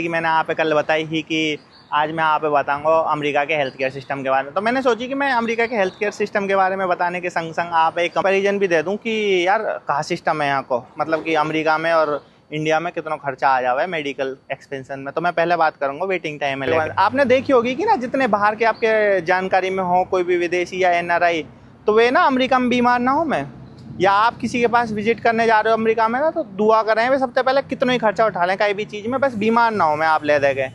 कि मैंने आप पे कल बताई ही कि आज मैं आप पे बताऊंगा अमेरिका के हेल्थ केयर सिस्टम के बारे में। तो मैंने सोची कि मैं अमेरिका के हेल्थ केयर सिस्टम के बारे में बताने के संग संग आप एक कंपैरिजन भी दे दूं कि यार कहाँ सिस्टम है यहाँ को, मतलब कि अमेरिका में और इंडिया में कितना खर्चा आ जावा है मेडिकल एक्सपेंशन में। तो मैं पहले बात करूंगा वेटिंग टाइम में। आपने देखी होगी कि ना जितने बाहर के आपके जानकारी में हो कोई भी विदेशी या NRI, तो वे ना अमेरिका में बीमार ना हो मैं, या आप किसी के पास विजिट करने जा रहे हो अमेरिका में ना, तो दुआ करें वे सबसे पहले कितना ही खर्चा उठा लें कहीं भी चीज़ में, बस बीमार ना हो मैं आप ले दे गए।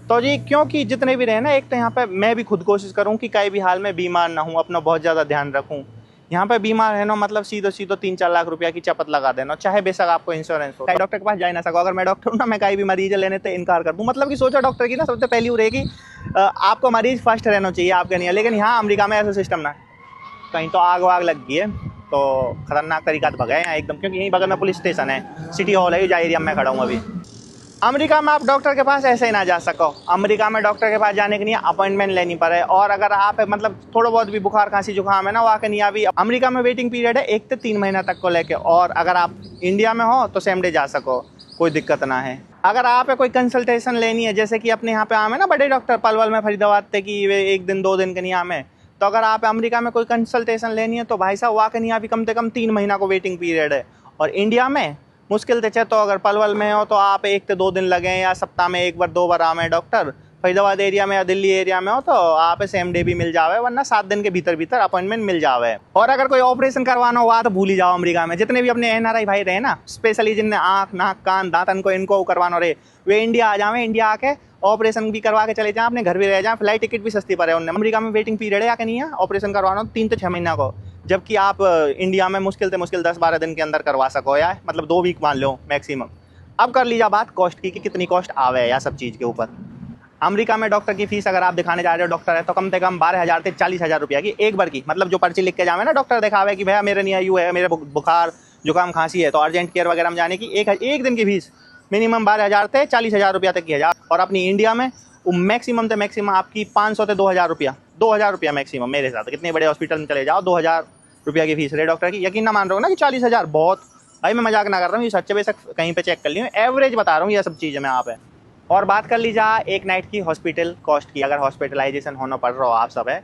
तो जी क्योंकि जितने भी रहे ना, एक तो यहाँ पे मैं भी खुद कोशिश करूँ कि कहीं भी हाल में बीमार ना हूँ, अपना बहुत ज़्यादा ध्यान रखूँ। यहाँ पे बीमार है ना, मतलब सीधो 3-4 लाख रुपया की चपत लगा देना, चाहे बेशक आपको इंश्योरेंस हो। डॉक्टर के पास जा ना सको, अगर मैं डॉक्टर हूँ ना, मैं कहीं भी मरीज लेने से इनकार कर दूँ। मतलब कि सोचो डॉक्टर की ना सबसे पहली वो रहेगी आपको मरीज फर्स्ट रहना चाहिए आपके नहीं। लेकिन यहाँ अमेरिका में ऐसा सिस्टम ना, कहीं तो आग वाग लग गई है तो खतरनाक तरीका से भगाए यहाँ एकदम, क्योंकि यहीं बगल में पुलिस स्टेशन है, सिटी हॉल है, जा एरिया में खड़ा हूँ अभी। अमेरिका में आप डॉक्टर के पास ऐसे ही ना जा सको। अमेरिका में डॉक्टर के पास जाने के लिए अपॉइंटमेंट लेनी पड़े, और अगर आप मतलब थोड़ा बहुत भी बुखार खांसी जुकाम है ना, वहाँ के नहीं अभी अमेरिका में वेटिंग पीरियड है 1 से 3 महीना तक को लेके। और अगर आप इंडिया में हो तो सेम डे जा सको, कोई दिक्कत ना है। अगर आप कोई कंसल्टेशन लेनी है, जैसे कि अपने यहाँ पे आम है ना बड़े डॉक्टर पलवल में फरीदाबाद थे कि वे 1 दिन 2 दिन के नहीं आम है, तो अगर आप अमेरिका में कोई कंसल्टेशन लेनी है तो भाई साहब वहाँ के नहीं अभी कम से कम 3 महीना को वेटिंग पीरियड है। और इंडिया में मुश्किल से तो अगर पलवल में हो तो आप 1 से 2 दिन लगे, या सप्ताह में 1 बार 2 बार आमे डॉक्टर। फरीदाबाद एरिया में या दिल्ली एरिया में हो तो आप सेम डे भी मिल जावे, वरना 7 दिन के भीतर अपॉइंटमेंट मिल जावे। और अगर कोई ऑपरेशन करवाना हुआ तो भूल ही जाओ, अमेरिका में जितने भी अपने NRI भाई रहे ना, स्पेशली जिनने आँख नाक कान दांतन को इनको करवाना रहे, वे इंडिया आ जावे। इंडिया आके ऑपरेशन भी करवा के चले जाएं, अपने घर भी रह जाएं, फ्लाइट टिकट भी सस्ती पड़े उन्हें। अमेरिका में वेटिंग पीरियड है या नहीं है, ऑपरेशन करवाना 3 से 6 महीना को, जबकि आप इंडिया में मुश्किल से मुश्किल 10-12 दिन के अंदर करवा सको, या मतलब 2 वीक मान लो मैक्सिमम। अब कर लीजिए बात कॉस्ट की कि कितनी कॉस्ट आवे या सब चीज़ के ऊपर। अमेरिका में डॉक्टर की फीस अगर आप दिखाने जा रहे हो डॉक्टर है तो कम से कम 12,000 से 40,000 रुपया की एक बार की, मतलब जो पर्ची लिख के जावे ना डॉक्टर दिखावे कि भैया मेरे नहीं आयु है, मेरे बुखार जुकाम खांसी है, तो अर्जेंट केयर वगैरह में जाने की एक दिन की फीस मिनिमम 12,000 से 40,000 रुपया तक की है। और अपनी इंडिया में मैक्सिमम से मैक्सिमम आपकी 500 से 2,000 रुपया, 2,000 रुपया मैक्सिमम मेरे साथ। कितने बड़े हॉस्पिटल में चले जाओ 2,000 रुपया की फीस रहे डॉक्टर की। यकीन ना मान रहे हो ना कि 40,000 बहुत, भाई मैं मजाक ना कर रहा हूँ, ये सच्चे बेशक कहीं पे चेक कर ली, एवरेज बता रहा हूँ ये सब चीज़ें मैं आप है। और बात कर लीजिए एक नाइट की हॉस्पिटल कॉस्ट की, अगर हॉस्पिटलाइजेशन होना पड़ रहा हो आप सब है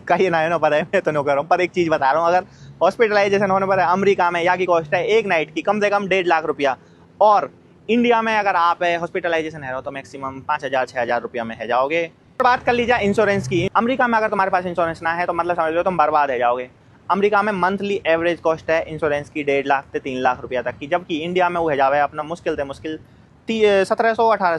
कहीं ना पर है, मैं तो नहीं कर रहा हूँ, पर एक चीज़ बता रहा हूँ, अगर हॉस्पिटलाइजेशन होने पर है अमेरिका में, यहाँ की कॉस्ट है एक नाइट की कम से कम 1.5 लाख रुपया। और इंडिया में अगर आप हॉस्पिटलाइजेशन है तो मैक्सिमम 5,000-6,000 रुपया में है जाओगे। बात कर लीजिए इंश्योरेंस की। अमेरिका में अगर तुम्हारे पास इंश्योरेंस ना है तो मतलब समझ लो तुम बर्बाद है जाओगे। अमेरिका में मंथली एवरेज कॉस्ट है इंश्योरेंस की 1.5 लाख से 3 लाख रुपया तक की, जबकि इंडिया में वो है जावे अपना मुश्किल से मुश्किल 1700-1800